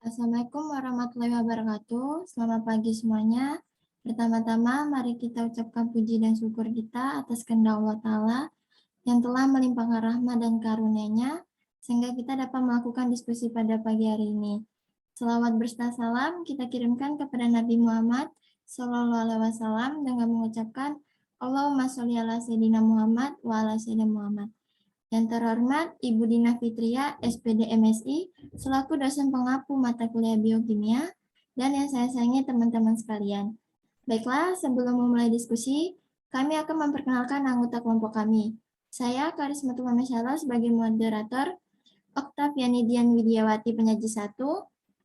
Assalamualaikum warahmatullahi wabarakatuh. Selamat pagi semuanya. Pertama-tama, mari kita ucapkan puji dan syukur kita atas kehendak Allah Ta'ala yang telah melimpahkan rahmat dan karunia-Nya, sehingga kita dapat melakukan diskusi pada pagi hari ini. Selawat berserta salam kita kirimkan kepada Nabi Muhammad SAW dengan mengucapkan Allahumma sholli ala Sayyidina Muhammad wa ala Sayyidina Muhammad. Yang terhormat Ibu Dina Fitria, SPD MSI, selaku dosen pengampu mata kuliah biokimia, dan yang saya sayangi teman-teman sekalian. Baiklah, sebelum memulai diskusi, kami akan memperkenalkan anggota kelompok kami. Saya, Karismatul Mamesyala, sebagai moderator, Oktaviani Dian Widiawati, penyaji 1,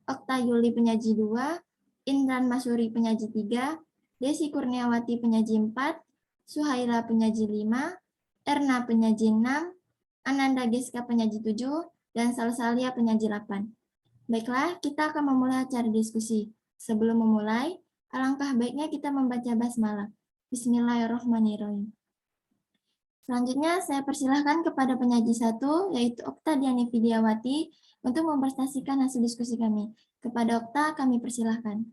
Okta Yuli, penyaji 2, Indran Masuri, penyaji 3, Desi Kurniawati, penyaji 4, Suhaila, penyaji 5, Erna, penyaji 6, Ananda Geska, penyaji 7, dan Salsalia, penyaji 8. Baiklah, kita akan memulai acara diskusi. Sebelum memulai, alangkah baiknya kita membaca basmalah. Bismillahirrahmanirrahim. Selanjutnya, saya persilahkan kepada penyaji 1, yaitu Okta Diani Widiawati, untuk mempresentasikan hasil diskusi kami. Kepada Okta, kami persilahkan.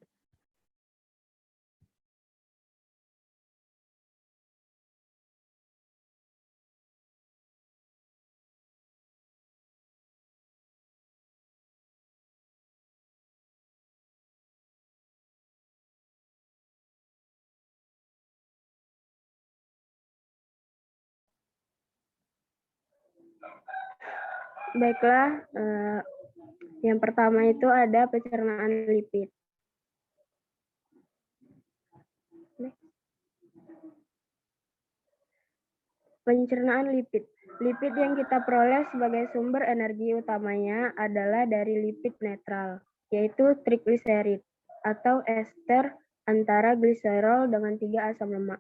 Baiklah, yang pertama itu ada pencernaan lipid. Pencernaan lipid. Lipid yang kita peroleh sebagai sumber energi utamanya adalah dari lipid netral, yaitu trigliserid atau ester antara gliserol dengan 3 asam lemak.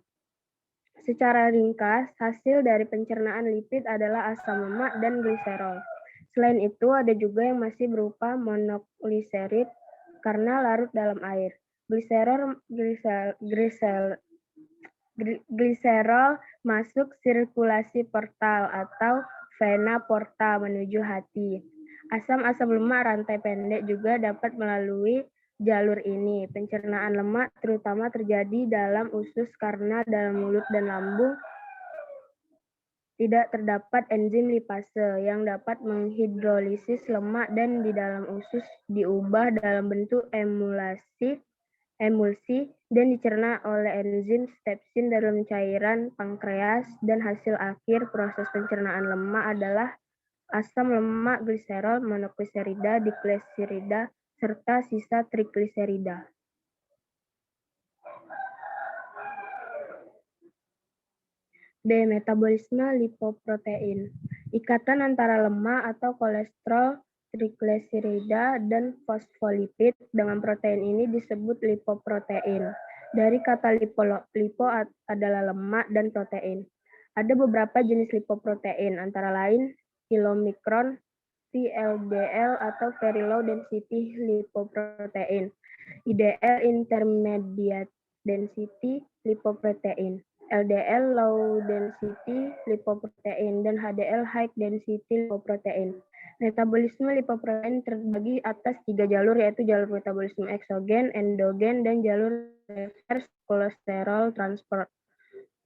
Secara ringkas, hasil dari pencernaan lipid adalah asam lemak dan gliserol. Selain itu, ada juga yang masih berupa monogliserid karena larut dalam air. Gliserol masuk sirkulasi portal atau vena porta menuju hati. Asam-asam lemak rantai pendek juga dapat melalui jalur ini. Pencernaan lemak terutama terjadi dalam usus karena dalam mulut dan lambung tidak terdapat enzim lipase yang dapat menghidrolisis lemak dan di dalam usus diubah dalam bentuk emulsi dan dicerna oleh enzim stepsin dalam cairan pankreas, dan hasil akhir proses pencernaan lemak adalah asam lemak gliserol, monogliserida, digliserida, serta sisa trigliserida. D. Metabolisme lipoprotein. Ikatan antara lemak atau kolesterol, trigliserida, dan fosfolipid dengan protein ini disebut lipoprotein. Dari kata lipo adalah lemak dan protein. Ada beberapa jenis lipoprotein, antara lain kilomikron, VLDL atau very low density lipoprotein, IDL intermediate density lipoprotein, LDL low density lipoprotein, dan HDL high density lipoprotein. Metabolisme lipoprotein terbagi atas 3 jalur, yaitu jalur metabolisme eksogen, endogen, dan jalur reverse kolesterol transport.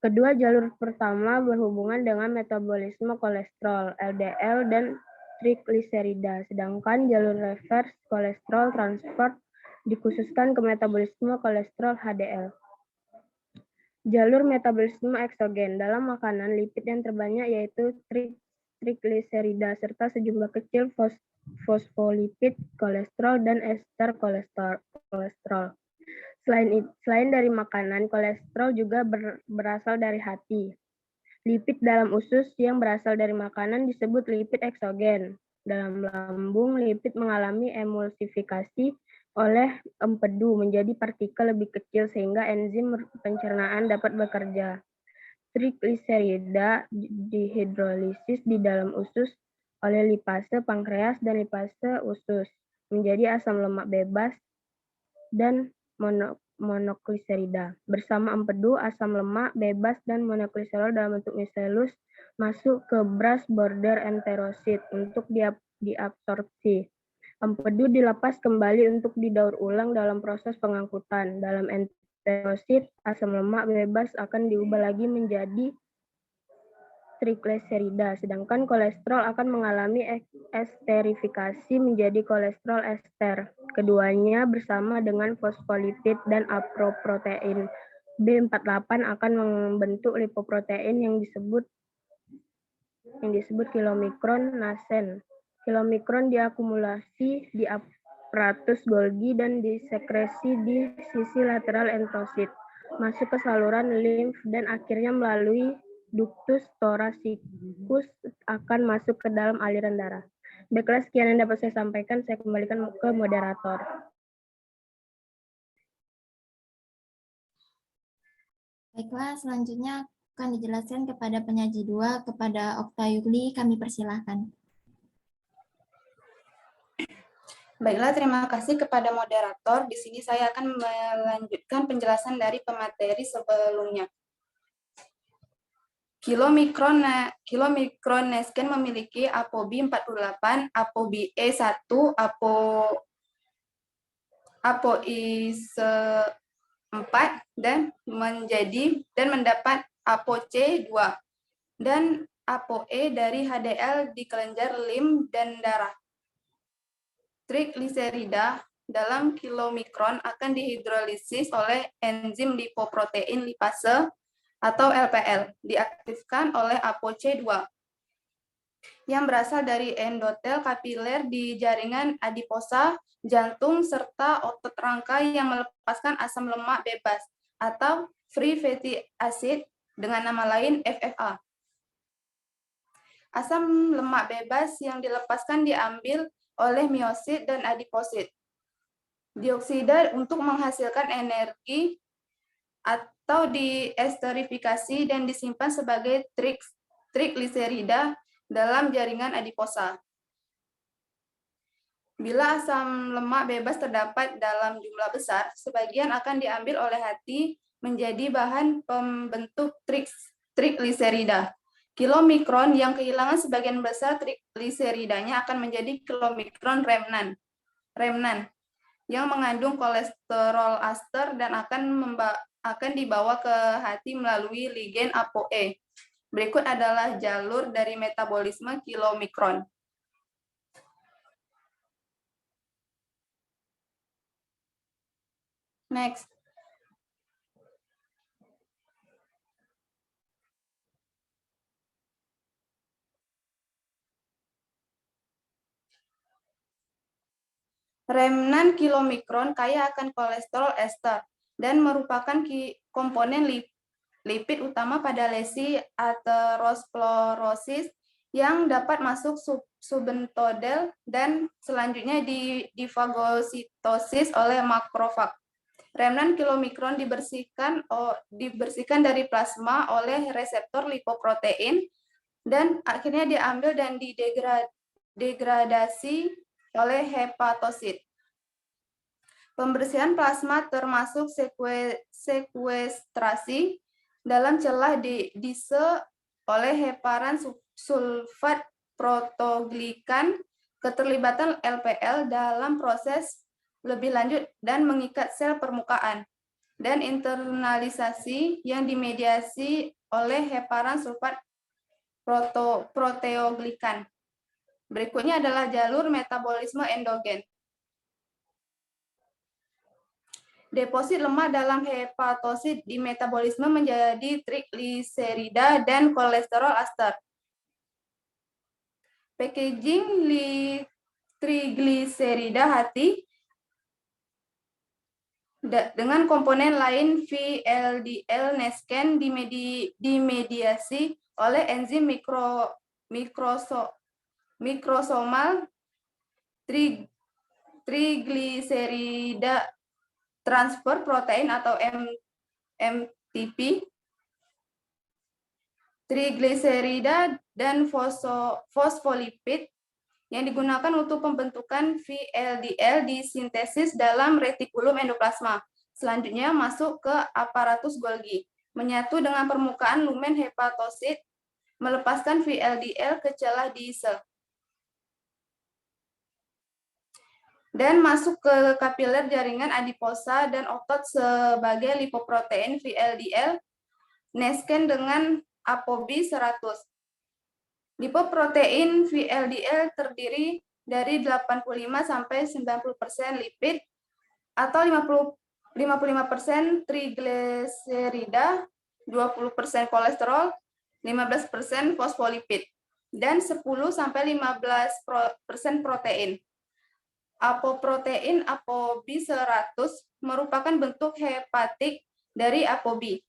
Kedua jalur pertama berhubungan dengan metabolisme kolesterol, LDL, dan trigliserida, sedangkan jalur reverse kolesterol transport dikhususkan ke metabolisme kolesterol, HDL. Jalur metabolisme eksogen. Dalam makanan, lipid yang terbanyak yaitu trigliserida serta sejumlah kecil fosfolipid, kolesterol, dan ester kolesterol. Selain dari makanan, kolesterol juga berasal dari hati. Lipid dalam usus yang berasal dari makanan disebut lipid eksogen. Dalam lambung, lipid mengalami emulsifikasi oleh empedu menjadi partikel lebih kecil sehingga enzim pencernaan dapat bekerja. Trigliserida dihidrolisis di dalam usus oleh lipase pankreas dan lipase usus menjadi asam lemak bebas dan monogliserida. Bersama empedu, asam lemak bebas dan monogliserol dalam bentuk micelus masuk ke brush border enterosit untuk diabsorpsi. Empedu dilepas kembali untuk didaur ulang dalam proses pengangkutan. Dalam enterosit, asam lemak bebas akan diubah lagi menjadi trigliserida, sedangkan kolesterol akan mengalami esterifikasi menjadi kolesterol ester. Keduanya bersama dengan fosfolipid dan aproprotein B48 akan membentuk lipoprotein yang disebut kilomikron nasen. Kilomikron diakumulasi di aparatus Golgi dan disekresi di sisi lateral enterosit, masuk ke saluran limf dan akhirnya melalui ductus thoracicus akan masuk ke dalam aliran darah. Baiklah, sekian yang dapat saya sampaikan. Saya kembalikan ke moderator. Baiklah, selanjutnya akan dijelaskan kepada penyaji 2, kepada Oktayuli, kami persilahkan. Baiklah, terima kasih kepada moderator. Di sini saya akan melanjutkan penjelasan dari pemateri sebelumnya. Kilomikronesgen memiliki ApoB 48, ApoBe1, ApoI4 dan mendapat ApoC2 dan ApoE dari HDL di kelenjar limf dan darah. Trigliserida dalam kilomikron akan dihidrolisis oleh enzim lipoprotein lipase atau LPL, diaktifkan oleh ApoC2 yang berasal dari endotel kapiler di jaringan adiposa, jantung, serta otot rangka yang melepaskan asam lemak bebas atau free fatty acid dengan nama lain FFA. Asam lemak bebas yang dilepaskan diambil oleh miosit dan adiposit. Dioksida untuk menghasilkan energi atau diesterifikasi dan disimpan sebagai trigliserida dalam jaringan adiposa. Bila asam lemak bebas terdapat dalam jumlah besar, sebagian akan diambil oleh hati menjadi bahan pembentuk trigliserida. Kilomikron yang kehilangan sebagian besar trigliseridanya akan menjadi kilomikron remnan yang mengandung kolesterol ester dan akan dibawa ke hati melalui ligen ApoE. Berikut adalah jalur dari metabolisme kilomikron. Next. Remnan kilomikron kaya akan kolesterol ester dan merupakan komponen lipid utama pada lesi aterosklerosis yang dapat masuk subentotel dan selanjutnya difagositosis oleh makrofag. Remnan kilomikron dibersihkan dari plasma oleh reseptor lipoprotein dan akhirnya diambil dan didegradasi oleh hepatosit. Pembersihan plasma termasuk sekuestrasi dalam celah dise oleh heparan sulfat protoglikan, keterlibatan LPL dalam proses lebih lanjut dan mengikat sel permukaan, dan internalisasi yang dimediasi oleh heparan sulfat proteoglikan. Berikutnya adalah jalur metabolisme endogen. Deposit lemak dalam hepatosit di metabolisme menjadi trigliserida dan kolesterol ester. Packaging trigliserida hati dengan komponen lain VLDL nesken dimediasi oleh enzim mikrosomal trigliserida transfer protein atau MTP, trigliserida dan fosfolipid yang digunakan untuk pembentukan VLDL disintesis dalam retikulum endoplasma. Selanjutnya masuk ke aparatus Golgi, menyatu dengan permukaan lumen hepatosit, melepaskan VLDL ke celah di sel. dan masuk ke kapiler jaringan adiposa dan otot sebagai lipoprotein VLDL nesken dengan ApoB 100. Lipoprotein VLDL terdiri dari 85-90% lipid atau 55% trigliserida, 20% kolesterol, 15% fosfolipid, dan 10-15% protein. Apoprotein ApoB 100 merupakan bentuk hepatik dari ApoB.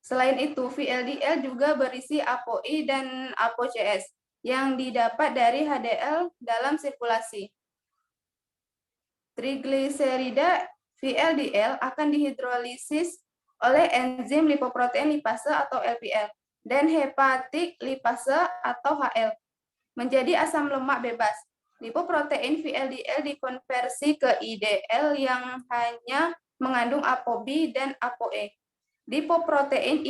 Selain itu, VLDL juga berisi ApoI dan ApoCS yang didapat dari HDL dalam sirkulasi. Trigliserida VLDL akan dihidrolisis oleh enzim lipoprotein lipase atau LPL dan hepatik lipase atau HL menjadi asam lemak bebas. Lipoprotein VLDL dikonversi ke IDL yang hanya mengandung ApoB dan ApoE. Lipoprotein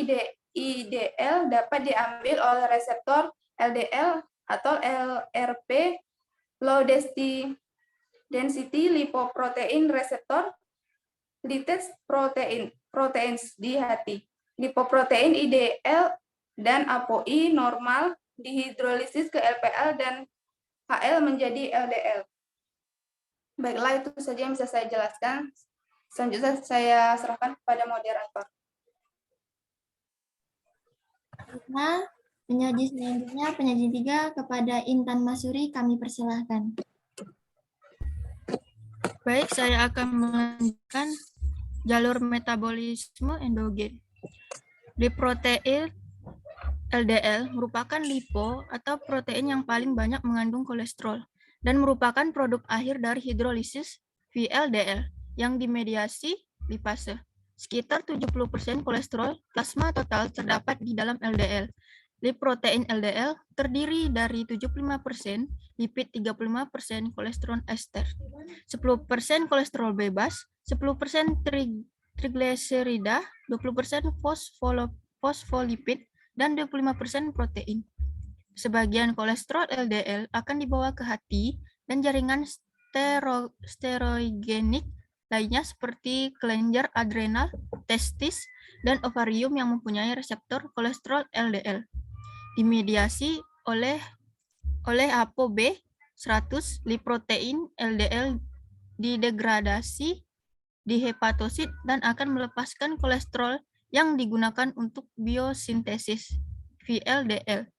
IDL dapat diambil oleh reseptor LDL atau LRP, low density lipoprotein receptor, lytic proteins di hati. Lipoprotein IDL dan ApoI normal dihidrolisis ke LPL dan HL menjadi LDL. Baiklah, itu saja yang bisa saya jelaskan. Selanjutnya saya serahkan kepada moderator. Nah, penyaji selanjutnya, penyaji 3 kepada Intan Masuri, kami persilahkan. Baik, saya akan melanjutkan jalur metabolisme endogen. Lipoprotein LDL merupakan lipo atau protein yang paling banyak mengandung kolesterol dan merupakan produk akhir dari hidrolisis VLDL yang dimediasi lipase. Sekitar 70% kolesterol plasma total terdapat di dalam LDL. Lipoprotein LDL terdiri dari 75% lipid, 35% kolesterol ester, 10% kolesterol bebas, 10% trigliserida, 20% fosfolipid, dan 25% protein. Sebagian kolesterol LDL akan dibawa ke hati dan jaringan sterogenik lainnya seperti kelenjar adrenal, testis, dan ovarium yang mempunyai reseptor kolesterol LDL. Dimediasi oleh ApoB 100, lipoprotein LDL didegradasi di hepatosit dan akan melepaskan kolesterol yang digunakan untuk biosintesis VLDL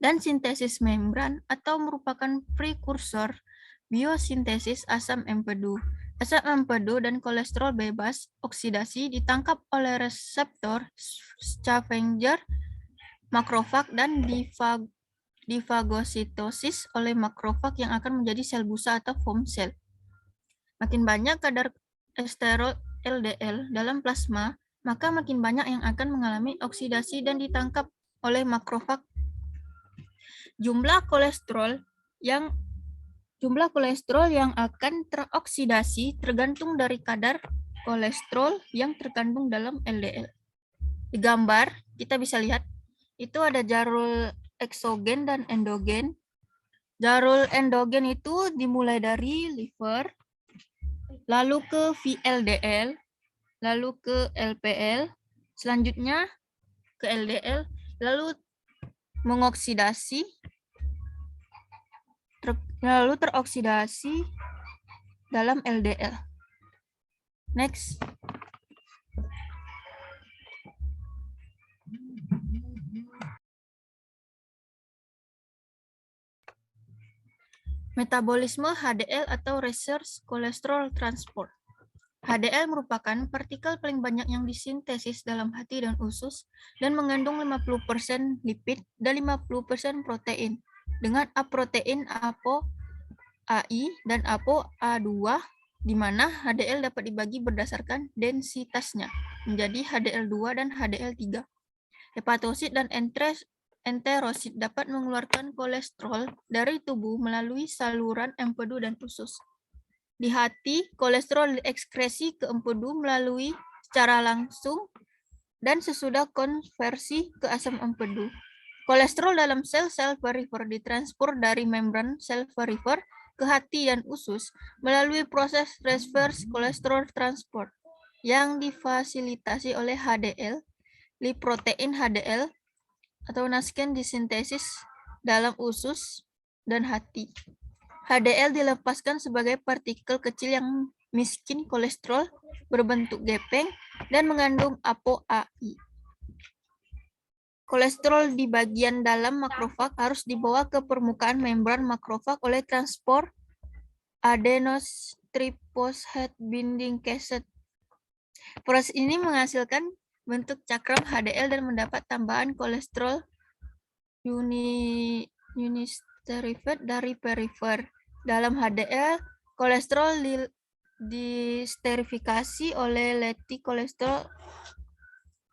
dan sintesis membran atau merupakan prekursor biosintesis asam empedu. Asam empedu dan kolesterol bebas oksidasi ditangkap oleh reseptor scavenger makrofag dan difagositosis oleh makrofag yang akan menjadi sel busa atau foam cell. Makin banyak kadar kolesterol LDL dalam plasma, maka makin banyak yang akan mengalami oksidasi dan ditangkap oleh makrofag. Jumlah kolesterol yang akan teroksidasi tergantung dari kadar kolesterol yang terkandung dalam LDL. Di gambar kita bisa lihat itu ada jalur eksogen dan endogen. Jalur endogen itu dimulai dari liver, lalu ke VLDL, lalu ke LPL, selanjutnya ke LDL, lalu mengoksidasi, lalu teroksidasi dalam LDL. Next. Metabolisme HDL atau reverse cholesterol transport. HDL merupakan partikel paling banyak yang disintesis dalam hati dan usus dan mengandung 50% lipid dan 50% protein dengan aprotein ApoAI dan ApoA2 di mana HDL dapat dibagi berdasarkan densitasnya menjadi HDL2 dan HDL3. Hepatosit dan enterosit dapat mengeluarkan kolesterol dari tubuh melalui saluran empedu dan usus. Di hati, kolesterol diekskresi ke empedu melalui secara langsung dan sesudah konversi ke asam empedu. Kolesterol dalam sel-sel perifer ditransport dari membran sel perifer ke hati dan usus melalui proses reverse cholesterol transport yang difasilitasi oleh HDL, lipoprotein HDL, atau nasken disintesis dalam usus dan hati. HDL dilepaskan sebagai partikel kecil yang miskin kolesterol, berbentuk gepeng, dan mengandung ApoA-I. Kolesterol di bagian dalam makrofag harus dibawa ke permukaan membran makrofag oleh transport adenose-triphosphate binding cassette. Proses ini menghasilkan bentuk cakram HDL dan mendapat tambahan kolesterol unisterifat dari perifer. Dalam HDL, kolesterol disterifikasi oleh leti kolesterol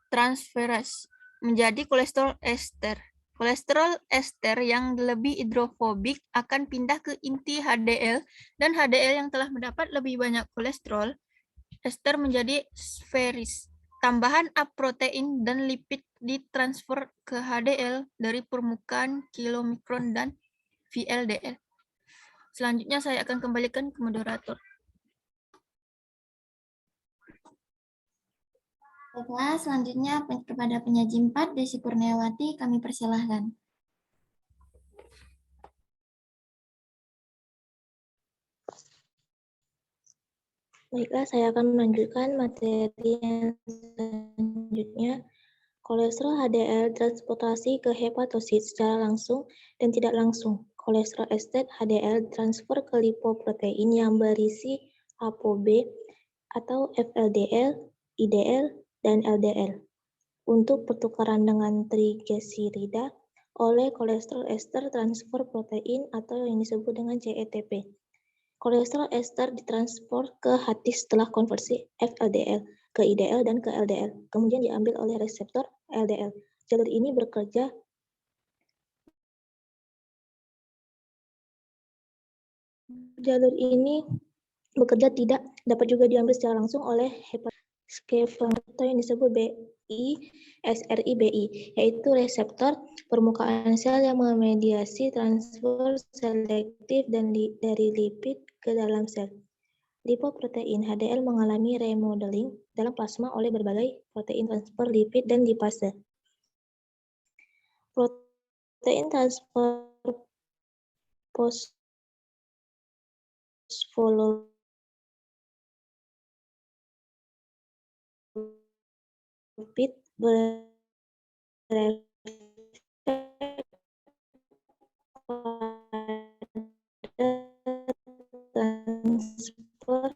transferase menjadi kolesterol ester. Kolesterol ester yang lebih hidrofobik akan pindah ke inti HDL, dan HDL yang telah mendapat lebih banyak kolesterol ester menjadi sferis. Tambahan A-protein dan lipid ditransfer ke HDL dari permukaan kilomikron dan VLDL. Selanjutnya saya akan kembalikan ke moderator. Baiklah, selanjutnya kepada penyaji 4, Desi Kurniawati, kami persilahkan. Baiklah, saya akan melanjutkan materi yang selanjutnya. Kolesterol HDL transportasi ke hepatosit secara langsung dan tidak langsung. Kolesterol ester HDL transfer ke lipoprotein yang berisi ApoB atau FLDL, IDL, dan LDL untuk pertukaran dengan trigliserida oleh kolesterol ester transfer protein atau yang disebut dengan CETP. Kolesterol ester ditransport ke hati setelah konversi FLDL ke IDL dan ke LDL, kemudian diambil oleh reseptor LDL. Jalur ini bekerja tidak dapat juga diambil secara langsung oleh hepatic atau yang disebut SRI-BI, yaitu reseptor permukaan sel yang memediasi transfer selektif dari lipid ke dalam sel. Lipoprotein HDL mengalami remodeling dalam plasma oleh berbagai protein transfer lipid dan lipase. Protein transfer fosfolipid berefek transfer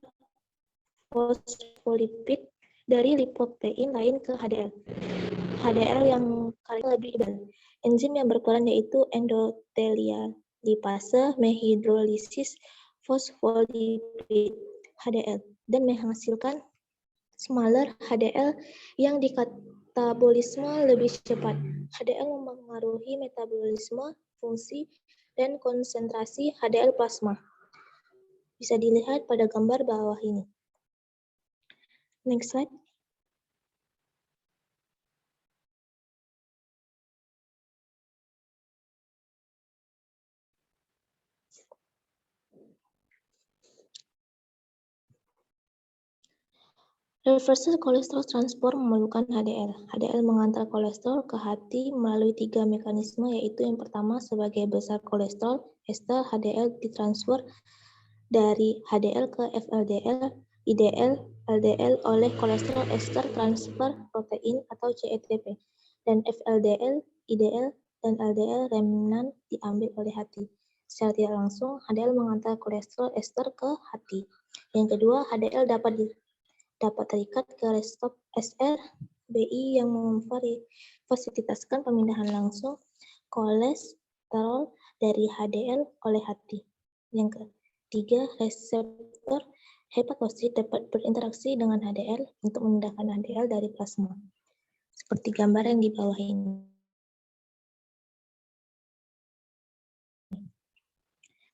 fosfolipid dari lipoprotein lain ke HDL. HDL yang kali lebih tebal. Enzim yang berperan yaitu endotelial lipase menghidrolisis fosfolipid HDL dan menghasilkan smaller HDL yang dikatabolisme lebih cepat. HDL mempengaruhi metabolisme, fungsi, dan konsentrasi HDL plasma. Bisa dilihat pada gambar bawah ini. Next slide. Reverse cholesterol transport memerlukan HDL. HDL mengantar kolesterol ke hati melalui 3 mekanisme, yaitu yang pertama sebagai besar kolesterol ester HDL ditransfer dari HDL ke FLDL, IDL, LDL oleh kolesterol ester transfer protein atau CETP, dan FLDL, IDL, dan LDL remnan diambil oleh hati. Secara tidak langsung, HDL mengantar kolesterol ester ke hati. Yang kedua, HDL dapat terikat ke reseptor SRBI yang memfasilitasikan pemindahan langsung kolesterol dari HDL oleh hati. Yang ketiga, reseptor hepatosit dapat berinteraksi dengan HDL untuk memindahkan HDL dari plasma. Seperti gambar yang di bawah ini.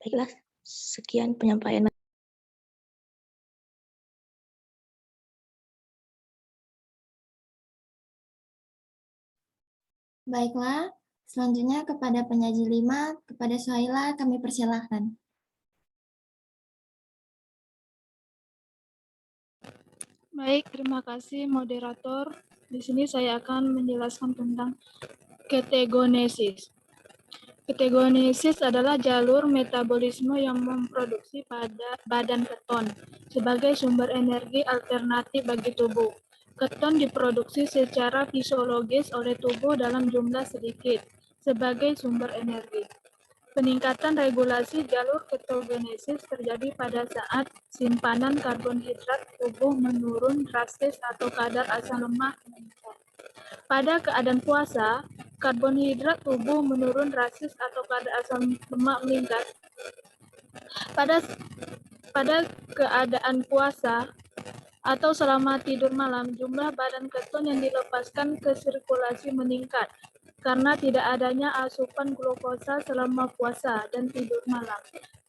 Baiklah, sekian penyampaian. Baiklah, selanjutnya kepada penyaji 5, kepada Suhaila kami persilahkan. Baik, terima kasih moderator. Di sini saya akan menjelaskan tentang ketogenesis. Ketogenesis adalah jalur metabolisme yang memproduksi pada badan keton sebagai sumber energi alternatif bagi tubuh. Keton diproduksi secara fisiologis oleh tubuh dalam jumlah sedikit sebagai sumber energi. Peningkatan regulasi jalur ketogenesis terjadi pada saat simpanan karbohidrat tubuh menurun drastis atau kadar asam lemak meningkat. Pada keadaan puasa, karbohidrat tubuh menurun drastis atau kadar asam lemak meningkat. Pada keadaan puasa atau selama tidur malam, jumlah badan keton yang dilepaskan ke sirkulasi meningkat karena tidak adanya asupan glukosa selama puasa dan tidur malam.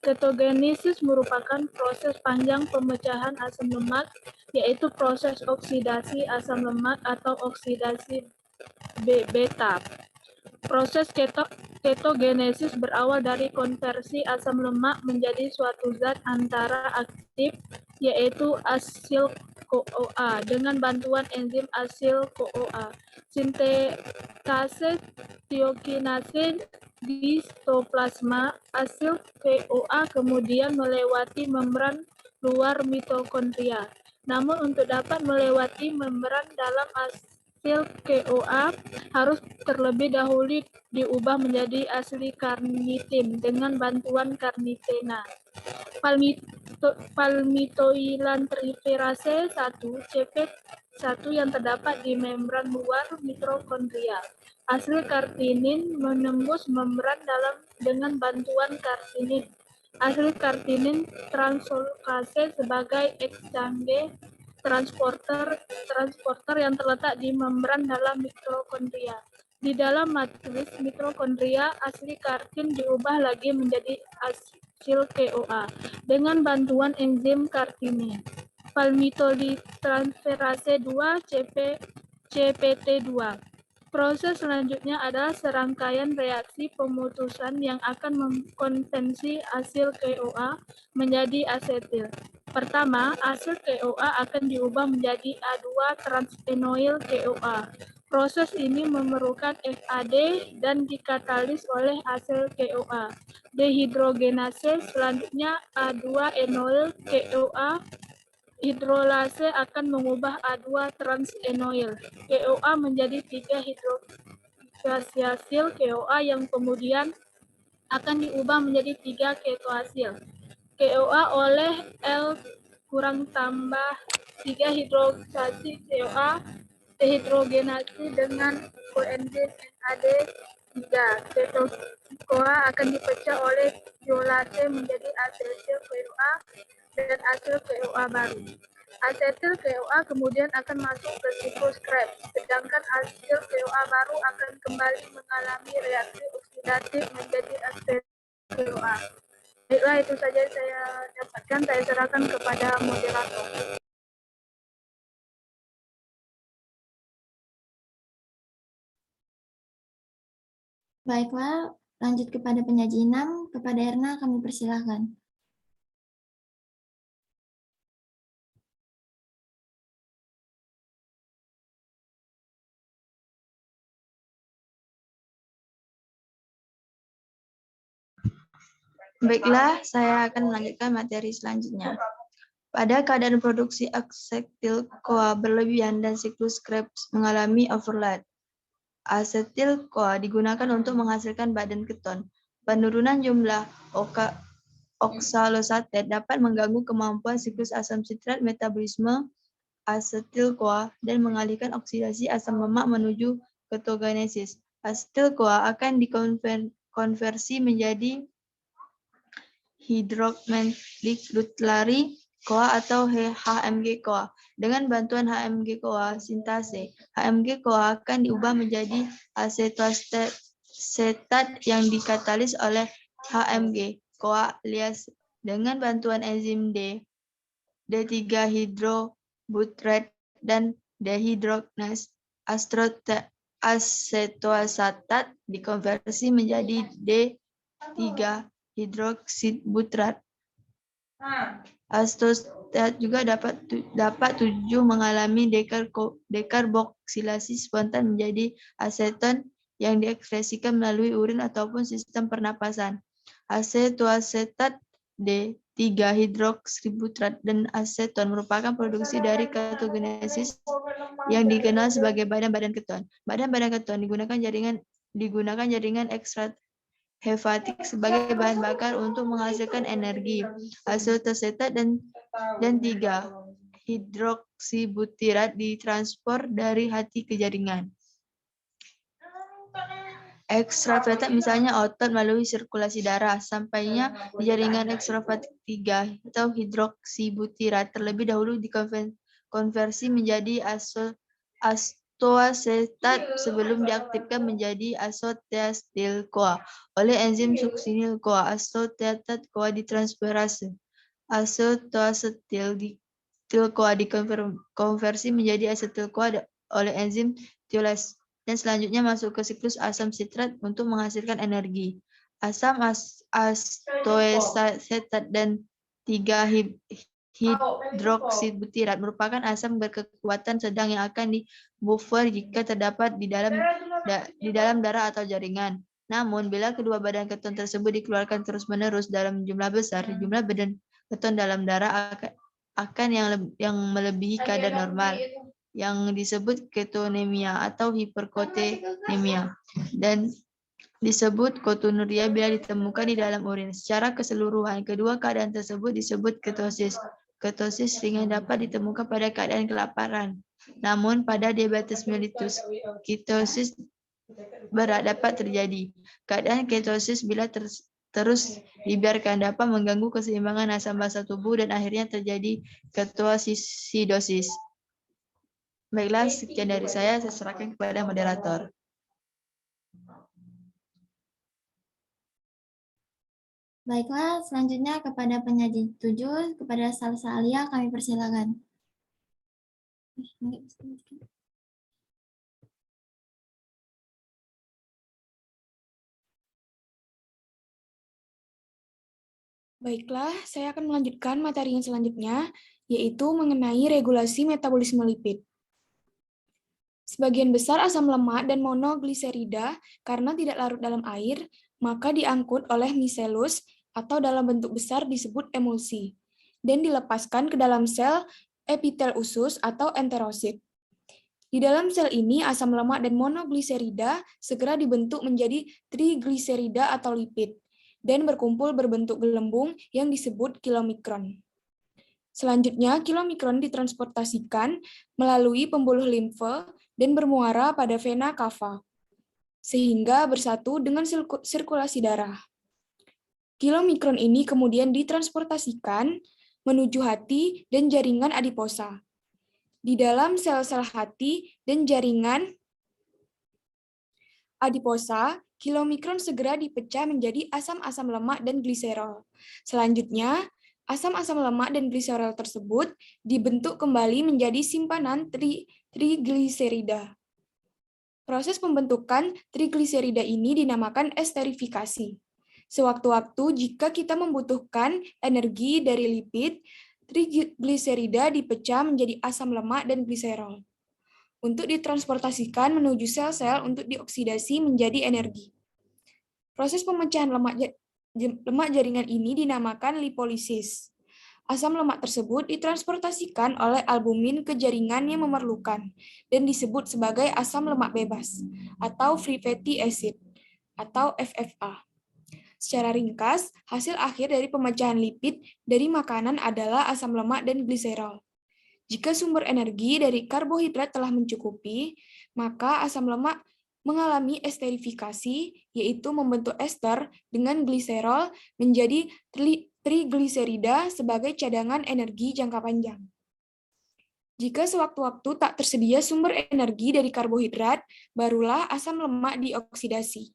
Ketogenesis merupakan proses panjang pemecahan asam lemak, yaitu proses oksidasi asam lemak atau oksidasi beta. Proses ketogenesis berawal dari konversi asam lemak menjadi suatu zat antara aktif, yaitu asil CoA dengan bantuan enzim asil CoA. Sintase tiokinase di sitoplasma, asil CoA kemudian melewati membran luar mitokondria. Namun untuk dapat melewati membran dalam asil CoA harus terlebih dahulu diubah menjadi asli karnitin dengan bantuan karnitena. Palmitoilan triferase 1 CP1 yang terdapat di membran luar mitokondria. Asli kartinin menembus membran dalam dengan bantuan kartinin. Asli kartinin translokase sebagai exchange transporter yang terletak di membran dalam mitokondria. Di dalam matriks mitokondria, asli kartin diubah lagi menjadi asil CoA dengan bantuan enzim kartinin. Palmitoyltransferase 2 CPT2. Proses selanjutnya adalah serangkaian reaksi pemutusan yang akan mengkonversi asil CoA menjadi asetil. Pertama, asil CoA akan diubah menjadi A2 transenoil CoA. Proses ini memerlukan FAD dan dikatalis oleh asil CoA. Dehidrogenase selanjutnya A2 enoil CoA. Hidrolase akan mengubah A2 transenoil CoA menjadi 3 hidroksiasil CoA yang kemudian akan diubah menjadi 3 ketoasil CoA oleh L kurang tambah 3 hidroksasi CoA dehidrogenasi dengan koenzim NAD3. Keto-CoA akan dipecah oleh diolase menjadi asetil CoA dan asil CoA baru. Asetil CoA kemudian akan masuk ke siklus Krebs, sedangkan asil CoA baru akan kembali mengalami reaksi oksidatif menjadi asetil CoA. Baiklah, itu saja saya dapatkan. Saya serahkan kepada moderator. Baiklah, lanjut kepada penyaji 6. Kepada Erna kami persilahkan. Baiklah, saya akan melanjutkan materi selanjutnya. Pada keadaan produksi asetil CoA berlebihan dan siklus Krebs mengalami overload, asetil CoA digunakan untuk menghasilkan badan keton. Penurunan jumlah oksalosatet dapat mengganggu kemampuan siklus asam sitrat metabolisme asetil CoA dan mengalihkan oksidasi asam lemak menuju ketogenesis. Asetil CoA akan dikonversi menjadi hidroxymendiglutari CoA atau HMG-CoA. Dengan bantuan HMG-CoA sintase, HMG-CoA akan diubah menjadi asetoasetat yang dikatalis oleh HMG-CoA alias dengan bantuan enzim D3-hidrobutyrate dan dehidrogenase asetoasetat dikonversi menjadi D3-hidroksibutrat. Asetat juga dapat 7 mengalami dekarboksilasi spontan menjadi aseton yang diekspresikan melalui urin ataupun sistem pernapasan. Asetoasetat D3-hidroksibutrat dan aseton merupakan produksi dari ketogenesis yang dikenal sebagai badan-badan keton. Badan-badan keton digunakan jaringan ekstrak hepatik sebagai bahan bakar untuk menghasilkan energi. Asetoasetat dan 3-hidroksibutirat ditranspor dari hati ke jaringan. Ekstravagat misalnya otot melalui sirkulasi darah, sampainya di jaringan ekstravagat 3 atau hidroksibutirat terlebih dahulu dikonversi menjadi astoasetat sebelum diaktifkan menjadi azoteacetyl-CoA oleh enzim suksinil-CoA. Azoteacetat-CoA ditransferase. Azotoacetyl-CoA dikonversi menjadi asetil-CoA oleh enzim thiolase. Dan selanjutnya masuk ke siklus asam sitrat untuk menghasilkan energi. Asam astoasetat dan 3-hidroksibutirat merupakan asam berkekuatan sedang yang akan dibuffer jika terdapat di dalam darah atau jaringan. Namun, bila kedua badan keton tersebut dikeluarkan terus-menerus dalam jumlah besar, jumlah badan keton dalam darah akan yang melebihi kadar normal, yang disebut ketonemia atau hiperkotenemia, dan disebut ketonuria bila ditemukan di dalam urin. Secara keseluruhan, kedua keadaan tersebut disebut ketosis. Ketosis ringan dapat ditemukan pada keadaan kelaparan. Namun, pada diabetes mellitus, ketosis berat dapat terjadi. Keadaan ketosis bila terus dibiarkan dapat mengganggu keseimbangan asam basa tubuh dan akhirnya terjadi ketoasidosis. Baiklah, sekian dari saya serahkan kepada moderator. Baiklah, selanjutnya kepada penyaji 7, kepada Salsa Alia kami persilakan. Baiklah, saya akan melanjutkan materi yang selanjutnya, yaitu mengenai regulasi metabolisme lipid. Sebagian besar asam lemak dan monogliserida karena tidak larut dalam air, maka diangkut oleh miselus atau dalam bentuk besar disebut emulsi, dan dilepaskan ke dalam sel epitel usus atau enterosit. Di dalam sel ini, asam lemak dan monogliserida segera dibentuk menjadi trigliserida atau lipid, dan berkumpul berbentuk gelembung yang disebut kilomikron. Selanjutnya, kilomikron ditransportasikan melalui pembuluh limfe dan bermuara pada vena cava, sehingga bersatu dengan sirkulasi darah. Kilomikron ini kemudian ditransportasikan menuju hati dan jaringan adiposa. Di dalam sel-sel hati dan jaringan adiposa, kilomikron segera dipecah menjadi asam-asam lemak dan gliserol. Selanjutnya, asam-asam lemak dan gliserol tersebut dibentuk kembali menjadi simpanan trigliserida. Proses pembentukan trigliserida ini dinamakan esterifikasi. Sewaktu-waktu jika kita membutuhkan energi dari lipid, trigliserida dipecah menjadi asam lemak dan gliserol untuk ditransportasikan menuju sel-sel untuk dioksidasi menjadi energi. Proses pemecahan lemak jaringan ini dinamakan lipolisis. Asam lemak tersebut ditransportasikan oleh albumin ke jaringan yang memerlukan dan disebut sebagai asam lemak bebas atau free fatty acid atau FFA. Secara ringkas, hasil akhir dari pemecahan lipid dari makanan adalah asam lemak dan gliserol. Jika sumber energi dari karbohidrat telah mencukupi, maka asam lemak mengalami esterifikasi, yaitu membentuk ester dengan gliserol menjadi trigliserida sebagai cadangan energi jangka panjang. Jika sewaktu-waktu tak tersedia sumber energi dari karbohidrat, barulah asam lemak dioksidasi.